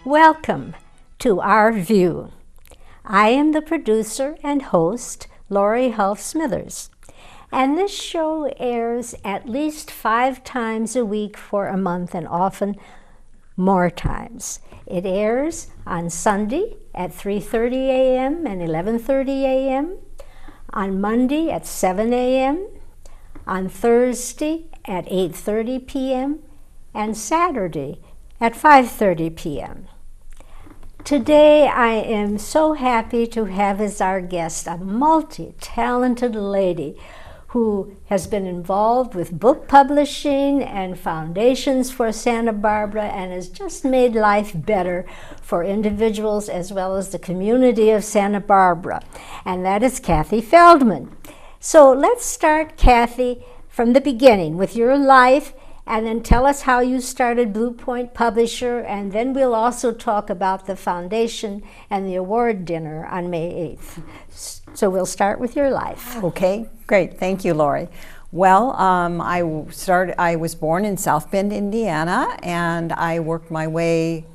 Welcome to Our View. I am the producer and host, Lorrie Hull Smithers, and this show airs at least 5 times a week for a month and often more times. It airs on Sunday at 3:30 a.m. and 11:30 a.m., on Monday at 7 a.m., on Thursday at 8:30 p.m., and Saturday at 5:30 p.m. Today I am so happy to have as our guest a multi-talented lady who has been involved with book publishing and foundations for Santa Barbara and has just made life better for individuals as well as the community of Santa Barbara. And that is Cathy Feldman. So let's start, Cathy, from the beginning with your life, and then tell us how you started Blue Point Publisher, and then we'll also talk about the foundation and the award dinner on May 8th. So we'll start with your life. Okay, great. Thank you, Lorrie. Well, I was born in South Bend, Indiana, and I worked my way,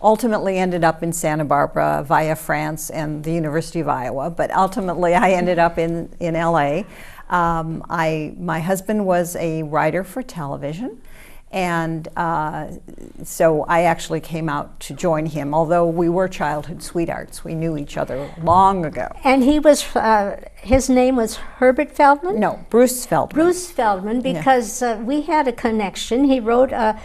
ultimately ended up in Santa Barbara via France and the University of Iowa, but ultimately I ended up in LA. My husband was a writer for television, and so I actually came out to join him, although we were childhood sweethearts. We knew each other long ago. And he was, his name was Herbert Feldman? No, Bruce Feldman. Bruce Feldman, because we had a connection. He wrote a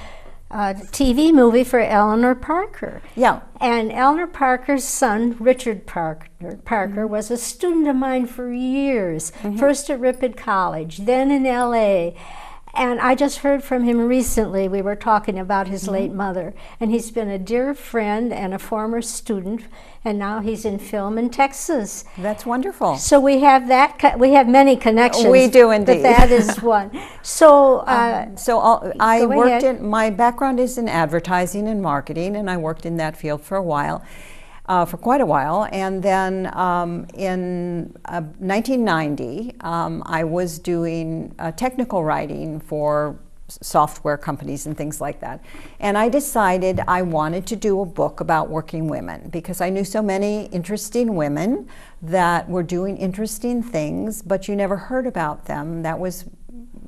TV movie for Eleanor Parker. Yeah. And Eleanor Parker's son, Richard Parker, was a student of mine for years, first at Ripon College, then in LA. And I just heard from him recently. We were talking about his late mother, and he's been a dear friend and a former student, and now he's in film in Texas. That's wonderful. So we have that. We have many connections. We do indeed. But that is one. So, I worked in. My background is in advertising and marketing, and I worked in that field for a while. For quite a while, and then in 1990 I was doing technical writing for software companies and things like that, and I decided I wanted to do a book about working women because I knew so many interesting women that were doing interesting things, but you never heard about them. That was,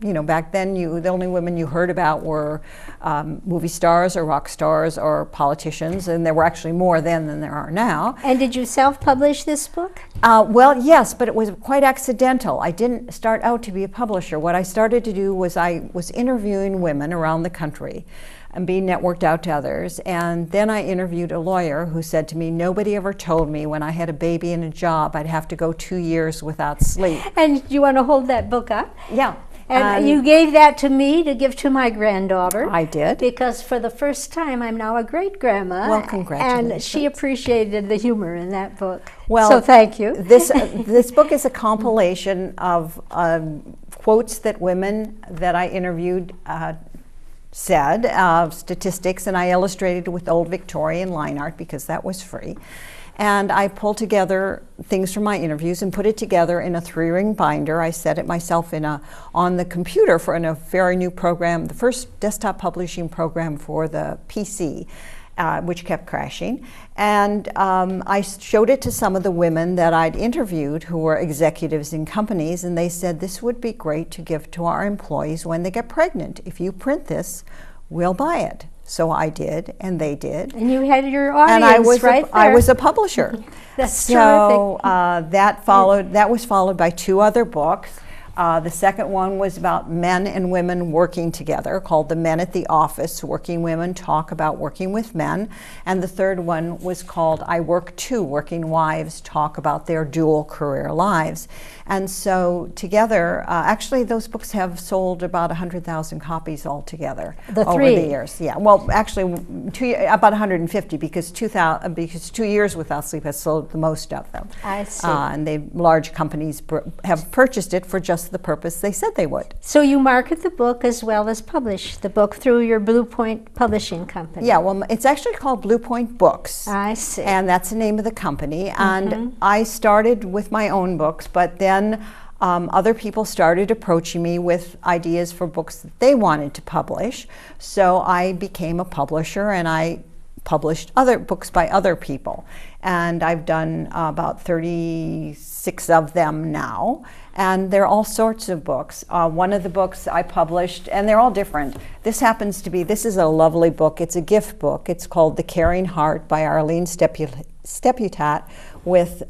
you know, back then the only women you heard about were movie stars or rock stars or politicians, and there were actually more then than there are now. And did you self-publish this book? Well, yes, but it was quite accidental. I didn't start out to be a publisher. What I started to do was I was interviewing women around the country and being networked out to others. And then I interviewed a lawyer who said to me, nobody ever told me when I had a baby and a job I'd have to go 2 years without sleep. And you want to hold that book up? Yeah. And you gave that to me to give to my granddaughter. I did. Because for the first time, I'm now a great-grandma. Well, congratulations. And she appreciated the humor in that book. Well, so thank you. This book is a compilation of quotes that women that I interviewed said, statistics, and I illustrated with old Victorian line art because that was free. And I pulled together things from my interviews and put it together in a 3-ring binder. I set it myself on the computer in a very new program, the first desktop publishing program for the PC, which kept crashing. And I showed it to some of the women that I'd interviewed who were executives in companies, and they said, this would be great to give to our employees when they get pregnant. If you print this, we'll buy it. So I did, and they did. And you had your audience and I was right there. I was a publisher. That's terrific. So that was followed by 2 other books. The second one was about men and women working together, called The Men at the Office, Working Women Talk About Working with Men. And the third one was called I Work Too, Working Wives Talk About Their Dual Career Lives. And so together, actually those books have sold about 100,000 copies altogether over the years. Yeah, well, actually about 150 because 2 Years Without Sleep has sold the most of them. I see. And large companies have purchased it for just the purpose they said they would. So you market the book as well as publish the book through your Blue Point Publishing Company. Yeah, well, it's actually called Blue Point Books. I see. And that's the name of the company. And I started with my own books, but then other people started approaching me with ideas for books that they wanted to publish. So I became a publisher, and I published other books by other people. And I've done about 36 of them now. And there are all sorts of books. One of the books I published, and they're all different. This is a lovely book. It's a gift book. It's called The Caring Heart by Arlene Steputat, with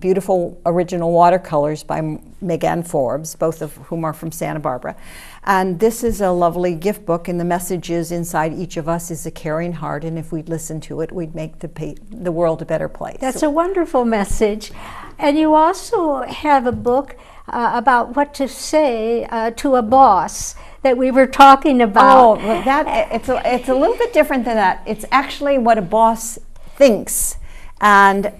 beautiful original watercolors by Megan Forbes, both of whom are from Santa Barbara. And this is a lovely gift book, and the message is inside each of us is a caring heart, and if we'd listen to it, we'd make the world a better place. That's a wonderful message. And you also have a book about what to say to a boss that we were talking about. Oh, well, it's a little bit different than that. It's actually what a boss thinks. And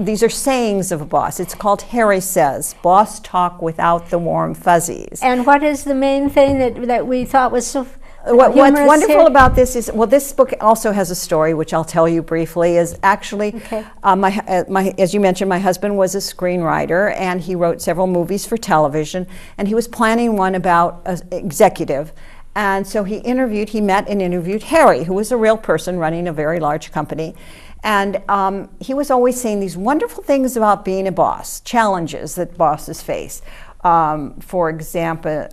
these are sayings of a boss. It's called Harry Says, Boss Talk Without the Warm Fuzzies. And what is the main thing that we thought was so What's wonderful about this is, well, this book also has a story, which I'll tell you briefly, is actually, okay. As you mentioned, my husband was a screenwriter, and he wrote several movies for television, and he was planning one about an executive. And so he met and interviewed Harry, who was a real person running a very large company. And he was always saying these wonderful things about being a boss, challenges that bosses face. For example,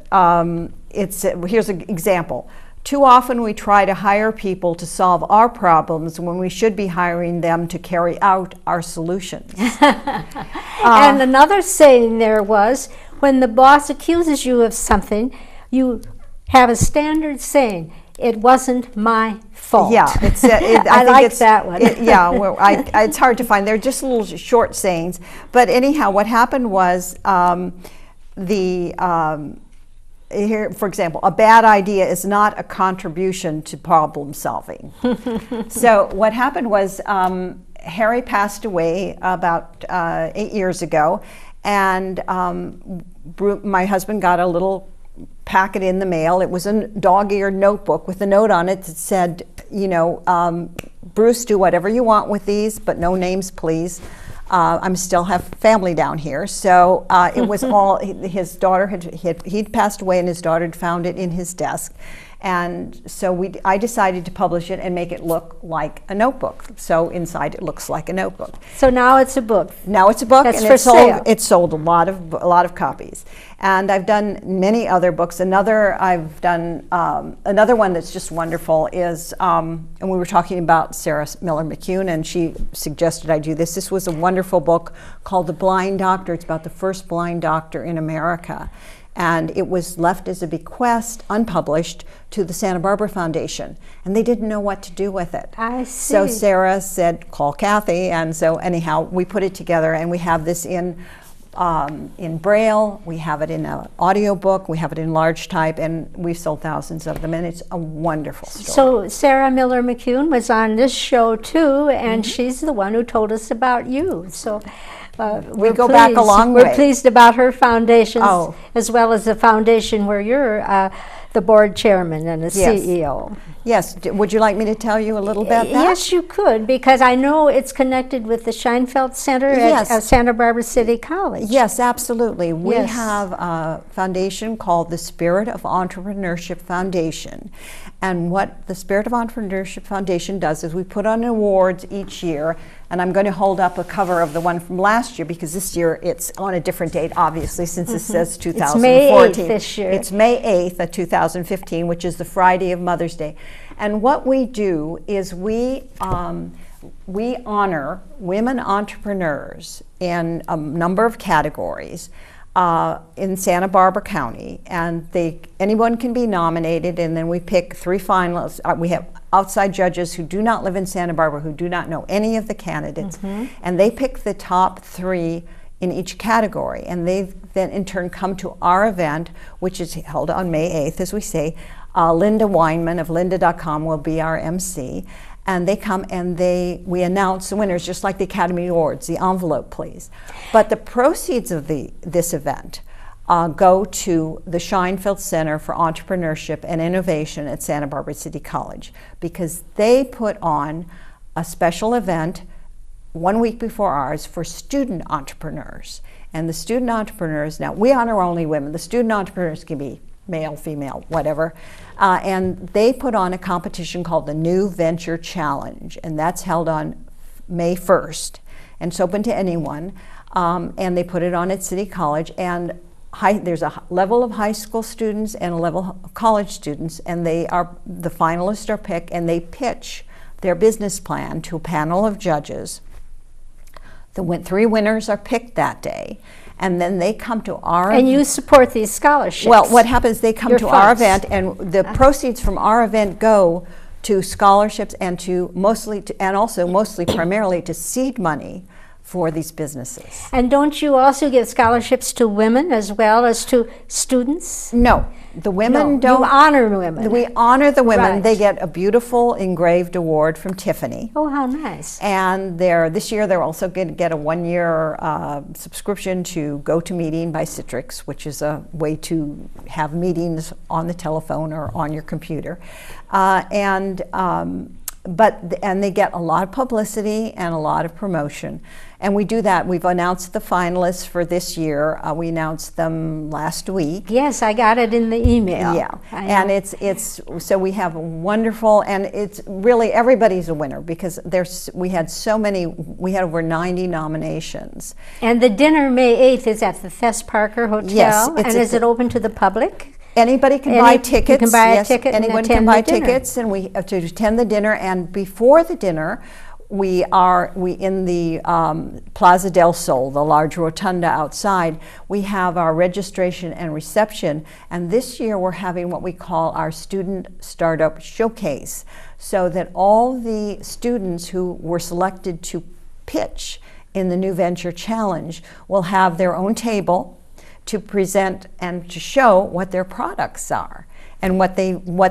here's an example. Too often we try to hire people to solve our problems when we should be hiring them to carry out our solutions. And another saying there was, when the boss accuses you of something, you have a standard saying, it wasn't my fault. Yeah, I like that one. It's hard to find. They're just little short sayings. But anyhow, what happened was here, for example, a bad idea is not a contribution to problem solving. So what happened was Harry passed away about 8 years ago, and my husband got a little packet in the mail. It was a dog-eared notebook with a note on it that said, Bruce, do whatever you want with these, but no names, please. I still have family down here. So it was all, his daughter he'd passed away, and his daughter had found it in his desk. And so I decided to publish it and make it look like a notebook. So inside it looks like a notebook. So now it's a book. Now it's a book. That's and for sale. It sold a lot of copies. And I've done many other books. Another one that's just wonderful is, and we were talking about Sarah Miller McCune, and she suggested I do this. This was a wonderful book called The Blind Doctor. It's about the first blind doctor in America. And it was left as a bequest, unpublished, to the Santa Barbara Foundation. And they didn't know what to do with it. I see. So Sarah said, call Cathy. And so anyhow, we put it together, and we have this in Braille, we have it in an audio book, we have it in large type, and we've sold thousands of them, and it's a wonderful story. So Sarah Miller McCune was on this show too, and she's the one who told us about you. So we go back a long way. We're pleased about her foundation, as well as the foundation where you're the board chairman and the CEO. Yes. Would you like me to tell you a little about that? Yes, you could, because I know it's connected with the Scheinfeld Center at Santa Barbara City College. Yes, absolutely. We have a foundation called the Spirit of Entrepreneurship Foundation. And what the Spirit of Entrepreneurship Foundation does is we put on awards each year, and I'm going to hold up a cover of the one from last year, because this year it's on a different date, obviously, since it says 2014. It's May 8th this year. It's May 8th of 2015, which is the Friday of Mother's Day. And what we do is we honor women entrepreneurs in a number of categories in Santa Barbara County, and anyone can be nominated, and then we pick 3 finalists. We have outside judges who do not live in Santa Barbara, who do not know any of the candidates, and they pick the top 3 in each category, and they then in turn come to our event, which is held on May 8th, as we say. Linda Weinman of lynda.com will be our MC, and they come and we announce the winners, just like the Academy Awards. The envelope, please. But the proceeds of this event go to the Scheinfeld Center for Entrepreneurship and Innovation at Santa Barbara City College, because they put on a special event 1 week before ours for student entrepreneurs. And the student entrepreneurs, now we honor only women, the student entrepreneurs can be male, female, whatever. And they put on a competition called the New Venture Challenge, and that's held on May 1st, and it's open to anyone. And they put it on at City College, and there's a level of high school students and a level of college students, and the finalists are picked, and they pitch their business plan to a panel of judges. The 3 winners are picked that day, and then they come to our... And you support these scholarships. Well, what happens, they come to our event, and the proceeds from our event go to scholarships and primarily to seed money for these businesses. And don't you also give scholarships to women as well as to students? No, the women don't. You honor women. We honor the women. Right. They get a beautiful engraved award from Tiffany. Oh, how nice. And this year they're also going to get a 1-year subscription to GoToMeeting by Citrix, which is a way to have meetings on the telephone or on your computer. And they get a lot of publicity and a lot of promotion. And we do that. We've announced the finalists for this year. We announced them last week. Yes, I got it in the email. Yeah, and so we have a wonderful, and it's really everybody's a winner because we had over 90 nominations. And the dinner May 8th is at the Thess Parker Hotel. Yes, and is it open to the public? Anybody can buy tickets. You can buy a ticket. Anyone can buy tickets, and we to attend the dinner. And before the dinner, we in the Plaza del Sol, the large rotunda outside. We have our registration and reception. And this year, we're having what we call our Student Startup Showcase, so that all the students who were selected to pitch in the New Venture Challenge will have their own table to present and to show what their products are and what they were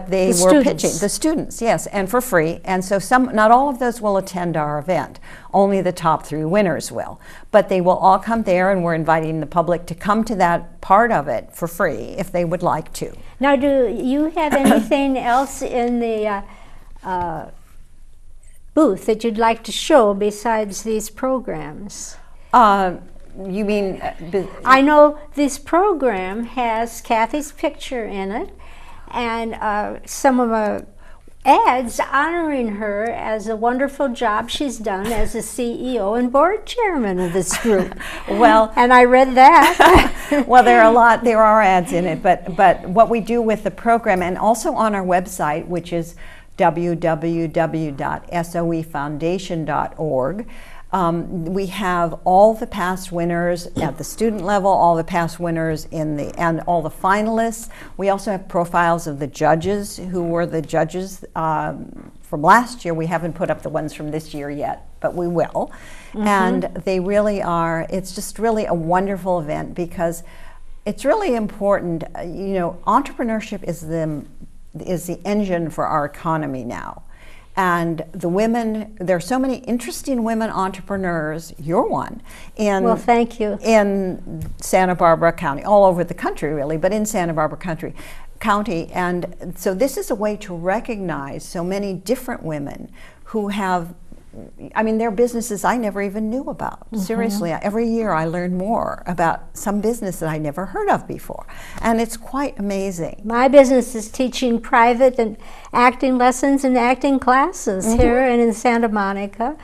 pitching. The students, yes, and for free. And so not all of those will attend our event. Only the top 3 winners will. But they will all come there, and we're inviting the public to come to that part of it for free if they would like to. Now, do you have anything else in the booth that you'd like to show besides these programs? You mean... I know this program has Cathy's picture in it, and some of the ads honoring her as a wonderful job she's done as a CEO and board chairman of this group. Well, and I read that. Well, there are ads in it, but what we do with the program, and also on our website, which is www.soefoundation.org, we have all the past winners at the student level, all the past winners and all the finalists. We also have profiles of the judges who were the judges from last year. We haven't put up the ones from this year yet, but we will. Mm-hmm. And they really are, it's just really a wonderful event because it's really important. Entrepreneurship is the engine for our economy now. And the women, there are so many interesting women entrepreneurs, you're one, well, thank you. In Santa Barbara County, all over the country really, but in Santa Barbara County. And so this is a way to recognize so many different women who have, their businesses I never even knew about. Mm-hmm. Seriously, every year I learn more about some business that I never heard of before. And it's quite amazing. My business is teaching private and acting lessons and acting classes mm-hmm. here and in Santa Monica.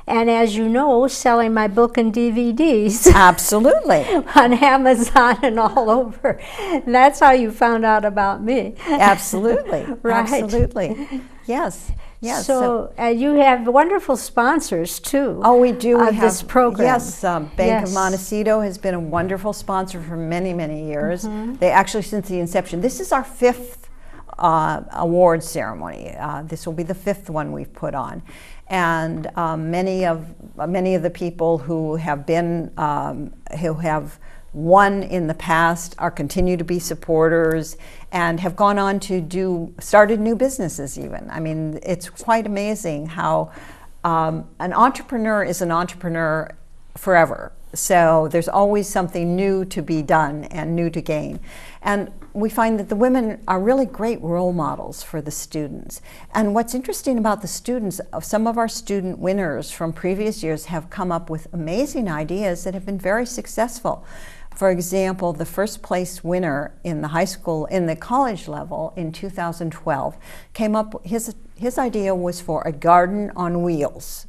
And as you know, selling my book and DVDs. Absolutely. On Amazon and all over. And that's how you found out about me. Absolutely. Right. Absolutely. Yes. Yes. So you have wonderful sponsors too. Oh, we do. We have this program. Yes, Bank of Montecito has been a wonderful sponsor for many, many years. Mm-hmm. They actually, since the inception, this is our 5th award ceremony. This will be the 5th one we've put on, and many of the people who have won in the past continue to be supporters and have gone on to started new businesses even. It's quite amazing how an entrepreneur is an entrepreneur forever. So there's always something new to be done and new to gain. And we find that the women are really great role models for the students. And what's interesting about the students, some of our student winners from previous years have come up with amazing ideas that have been very successful. For example, the first place winner in the college level in 2012 came up, his idea was for a garden on wheels.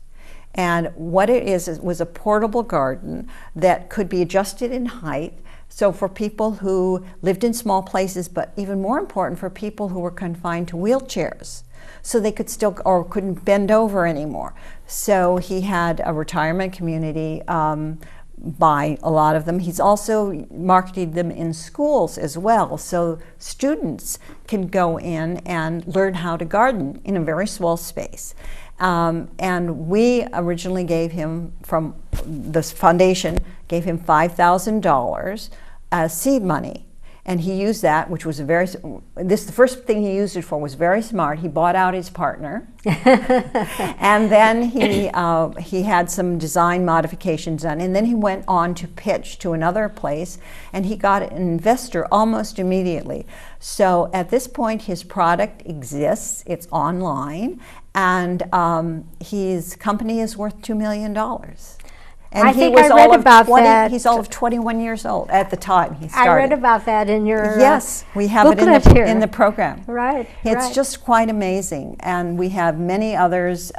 And what it is, it was a portable garden that could be adjusted in height. So for people who lived in small places, but even more important, for people who were confined to wheelchairs, so they could still, or couldn't bend over anymore. So he had a retirement community buy a lot of them. He's also marketed them in schools as well, so students can go in and learn how to garden in a very small space. And we originally gave him, from this foundation, gave him $5,000 as seed money. And he used that, which was the first thing he used it for was very smart. He bought out his partner. And then he had some design modifications done. And then he went on to pitch to another place, and he got an investor almost immediately. So at this point, his product exists. It's online. And his company is worth $2 million. And I read about that. He's all of 21 years old at the time he started. I read about that in your yes, we have it in the program. Right. It's just quite amazing, and we have many others.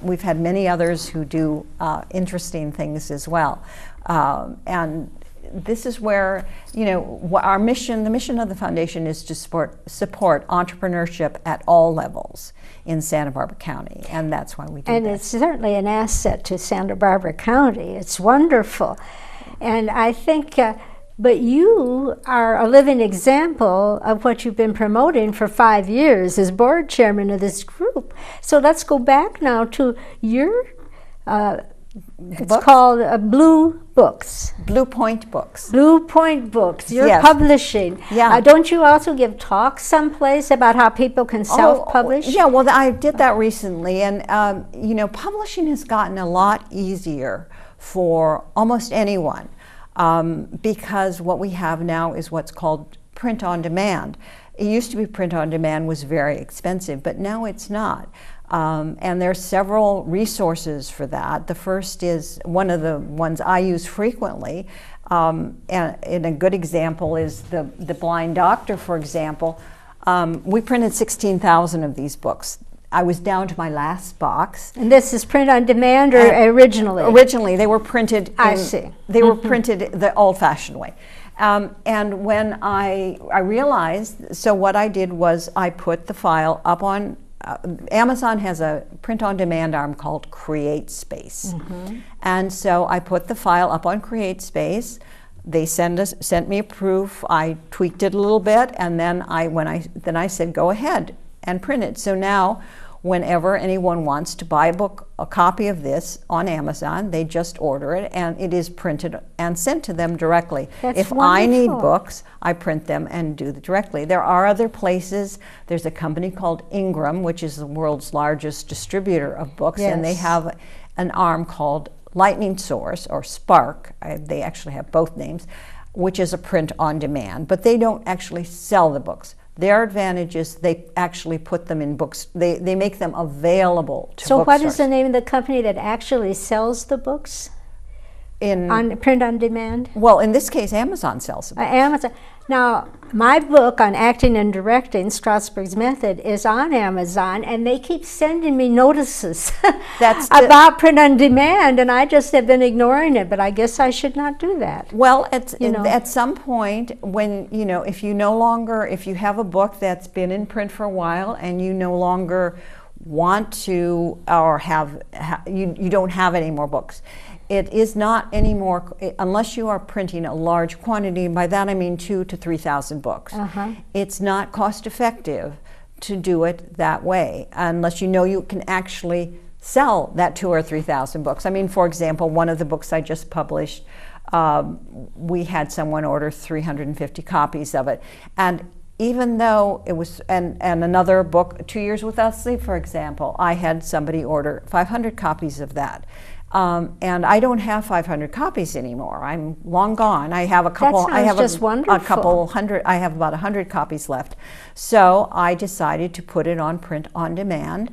We've had many others who do interesting things as well, and this is where, you know, our mission, the mission of the foundation, is to support entrepreneurship at all levels in Santa Barbara County, and that's why we do and that. It's certainly an asset to Santa Barbara County. It's wonderful. And I think, but you are a living example of what you've been promoting for 5 years as board chairman of this group. So let's go back now to your it's called Blue Books. Blue Point Books. Blue Point Books. You're yes. publishing. Yeah. Don't you also give talks someplace about how people can self-publish? Yeah, well, I did that recently, and you know, publishing has gotten a lot easier for almost anyone, because what we have now is what's called print on demand. It used to be print on demand was very expensive, but now it's not. And there are several resources for that. The first is one of the ones I use frequently, and a good example is the Blind Doctor, for example. We printed 16,000 of these books. I was down to my last box. And this is print on demand, or originally? Originally, they were printed. I see. They were printed the old-fashioned way. And when I realized, so what I did was I put the file up on. Amazon has a print-on-demand arm called CreateSpace, and so I put the file up on CreateSpace. They sent me a proof. I tweaked it a little bit, and then I said go ahead and print it. So now, whenever anyone wants to buy a copy of this on Amazon, they just order it, and it is printed and sent to them directly. That's if wonderful. I need books, I print them and do it directly. There are other places. There's a company called Ingram, which is the world's largest distributor of books, yes. and they have an arm called Lightning Source, or Spark. They actually have both names, which is a print on demand, but they don't actually sell the books. Their advantage is they actually put them in books. They make them available to So what bookstores. is the name of the company that actually sells the books? On print on demand? Well, in this case, Amazon sells them. Amazon. Now, my book on acting and directing, Strasberg's Method, is on Amazon, and they keep sending me notices about print on demand, and I just have been ignoring it, but I guess I should not do that. Well, at some point, when, you know, if you have a book that's been in print for a while and you no longer want to, or you don't have any more books, it is not anymore, unless you are printing a large quantity, and by that I mean 2,000 to 3,000 books. It's not cost effective to do it that way, unless you know you can actually sell that 2,000 or 3,000 books. I mean, for example, one of the books I just published, we had someone order 350 copies of it. And even though it was, and another book, 2 Years Without Sleep, for example, I had somebody order 500 copies of that. And I don't have 500 copies anymore. I'm long gone. I have a couple. That sounds just wonderful. A couple hundred. I have about 100 copies left. So I decided to put it on print on demand.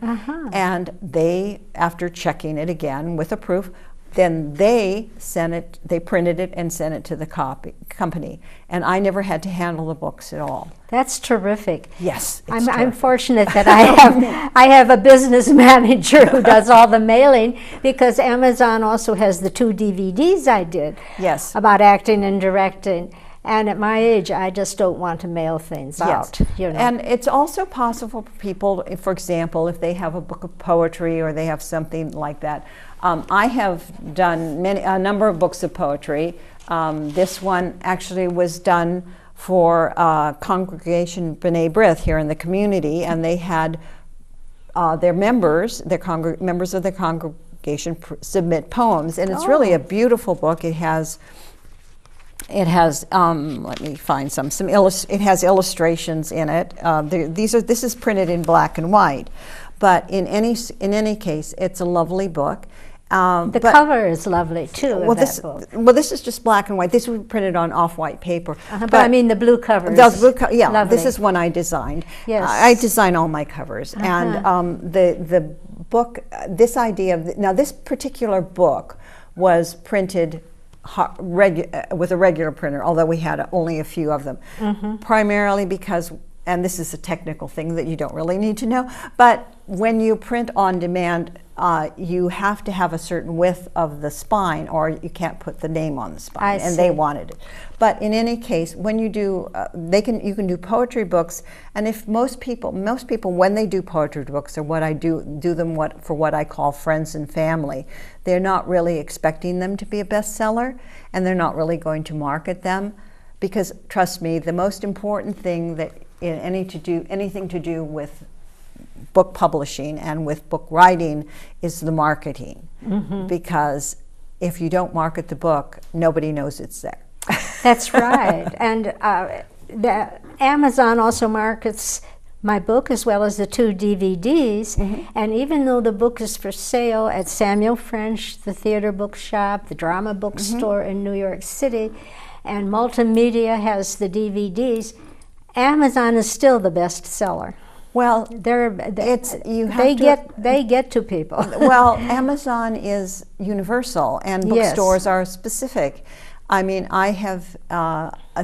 And they, after checking it again with a proof, then they printed it and sent it to the company. And I never had to handle the books at all. That's terrific. Yes, I'm fortunate that I have a business manager who does all the mailing, because Amazon also has the 2 DVDs I did about acting and directing. And at my age, I just don't want to mail things out. You know. And it's also possible for people, for example, if they have a book of poetry or they have something like that. I have done a number of books of poetry. This one actually was done for Congregation B'nai B'rith here in the community, and they had their members, members of the congregation submit poems, and it's really a beautiful book. It has let me find some it has illustrations in it. This is printed in black and white, but in any case, it's a lovely book. The cover is lovely too. Well, this is just black and white. This was printed on off-white paper. But I mean the blue cover. Yeah, this is one I designed. Yes, I design all my covers, and the book. This idea of now this particular book was printed with a regular printer, although we had only a few of them, primarily because, and this is a technical thing that you don't really need to know, but when you print on demand, you have to have a certain width of the spine, or you can't put the name on the spine, and they wanted it. But in any case, when you do, you can do poetry books, and if most people when they do poetry books, or what I do them for what I call friends and family, they're not really expecting them to be a bestseller, and they're not really going to market them, because trust me, the most important thing that anything to do with book publishing and with book writing is the marketing, because if you don't market the book, nobody knows it's there. That's right. And Amazon also markets my book as well as the 2 DVDs, and even though the book is for sale at Samuel French, the Theater Bookshop, the Drama Bookstore in New York City, and Multimedia has the DVDs, Amazon is still the best seller. Well, they get to people. Well, Amazon is universal, and bookstores are specific. I mean, I have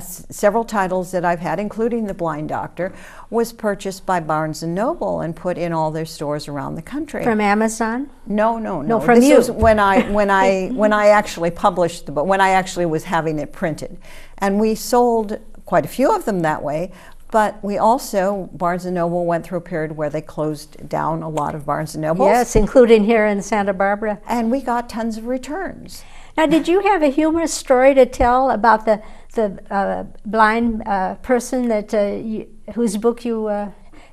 several titles that I've had, including The Blind Doctor, was purchased by Barnes & Noble and put in all their stores around the country. From Amazon? No. From you. This was when I actually published the book, when I actually was having it printed. And we sold quite a few of them that way. But we also, Barnes & Noble went through a period where they closed down a lot of Barnes & Nobles. Yes, including here in Santa Barbara. And we got tons of returns. Now, did you have a humorous story to tell about the blind person whose book you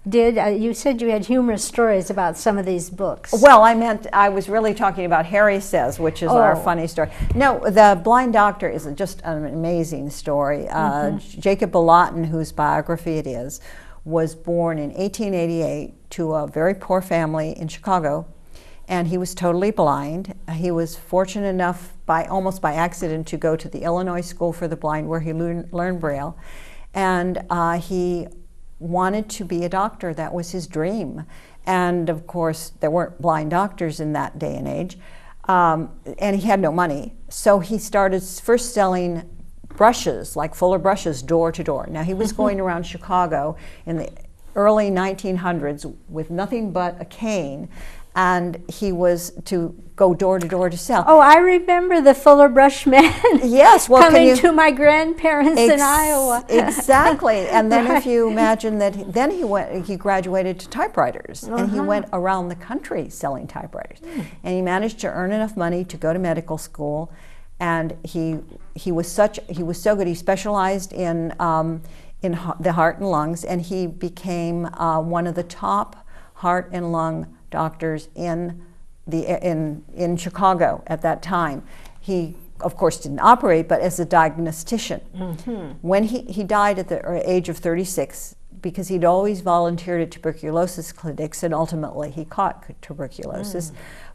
did? You said you had humorous stories about some of these books. Well, I was really talking about Harry Says, which is our funny story. No, The Blind Doctor is just an amazing story. Jacob Balatin, whose biography it is, was born in 1888 to a very poor family in Chicago, and he was totally blind. He was fortunate enough, almost by accident, to go to the Illinois School for the Blind, where he learned Braille, and he wanted to be a doctor. That was his dream. And of course, there weren't blind doctors in that day and age, and he had no money. So he started first selling brushes, like Fuller brushes, door to door. Now, he was going around Chicago in the early 1900s with nothing but a cane, and he was to go door to door to sell. Oh, I remember the Fuller Brush Man. Yes, well, coming to my grandparents in Iowa. Exactly, and then if you imagine that, then he graduated to typewriters, and he went around the country selling typewriters, and he managed to earn enough money to go to medical school, and he was so good. He specialized in the heart and lungs, and he became one of the top heart and lung doctors in Chicago at that time. He, of course, didn't operate, but as a diagnostician. When he died at the age of 36, because he'd always volunteered at tuberculosis clinics, and ultimately he caught tuberculosis.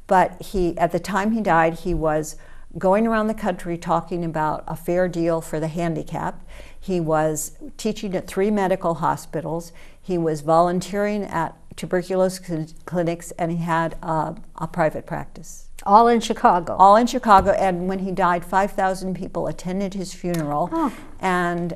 But at the time he died, he was going around the country talking about a fair deal for the handicapped. He was teaching at 3 medical hospitals. He was volunteering at tuberculosis clinics, and he had a private practice. All in Chicago? All in Chicago, and when he died, 5,000 people attended his funeral. Oh. And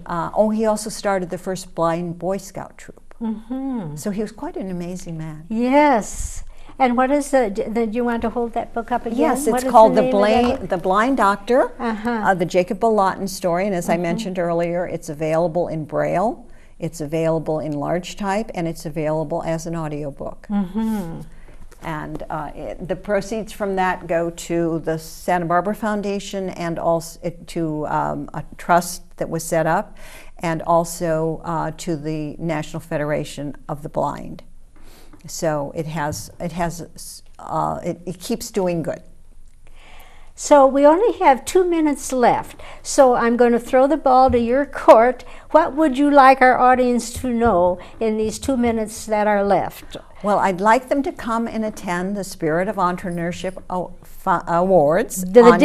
he also started the first blind Boy Scout troop. Mm-hmm. So he was quite an amazing man. Yes. And what is do you want to hold that book up again? Yes, it's called The Blind Doctor, the Jacob Balatin story. And as I mentioned earlier, it's available in Braille, it's available in large type, and it's available as an audiobook. Mm-hmm. And the proceeds from that go to the Santa Barbara Foundation and also to a trust that was set up, and also to the National Federation of the Blind. So it keeps doing good. So we only have 2 minutes left. So I'm going to throw the ball to your court. What would you like our audience to know in these 2 minutes that are left? Well, I'd like them to come and attend the Spirit of Entrepreneurship Awards on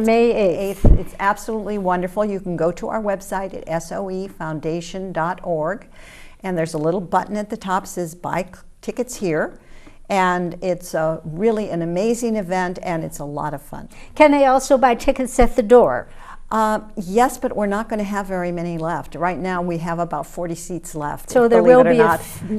May 8th. It's absolutely wonderful. You can go to our website at soefoundation.org, and there's a little button at the top that says Buy Tickets Here. And it's really an amazing event, and it's a lot of fun. Can they also buy tickets at the door? Yes, but we're not going to have very many left. Right now, we have about 40 seats left. So there will be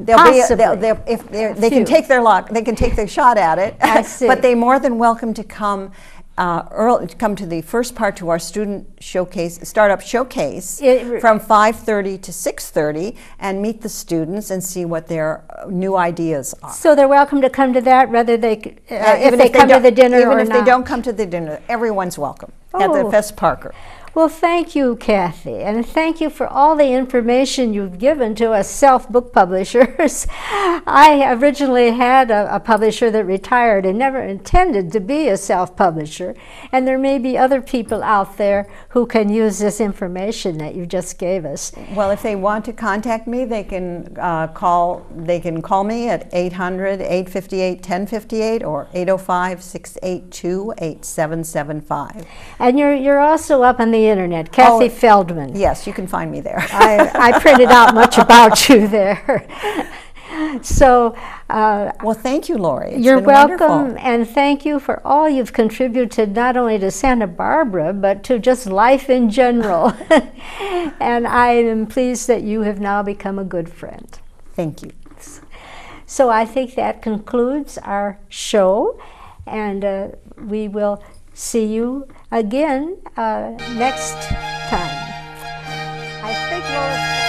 they can take their luck. They can take their shot at it. I see. But they're more than welcome to come. Come to the first part to our student showcase, startup showcase, from 5:30 to 6:30, and meet the students and see what their new ideas are. So they're welcome to come to that, whether if they come to the dinner or not. Even if they don't come to the dinner, everyone's welcome at the Fest Parker. Well, thank you, Cathy, and thank you for all the information you've given to us self-book publishers. I originally had a publisher that retired and never intended to be a self-publisher, and there may be other people out there who can use this information that you just gave us. Well, if they want to contact me, they can call me at 800-858-1058 or 805-682-8775. And you're also up on the internet, Cathy Feldman. Yes, you can find me there. I printed out much about you there. So, well, thank you, Lorrie. You're welcome, and thank you for all you've contributed, not only to Santa Barbara, but to just life in general. And I am pleased that you have now become a good friend. Thank you. So I think that concludes our show, and we will see you again next time. I think Lois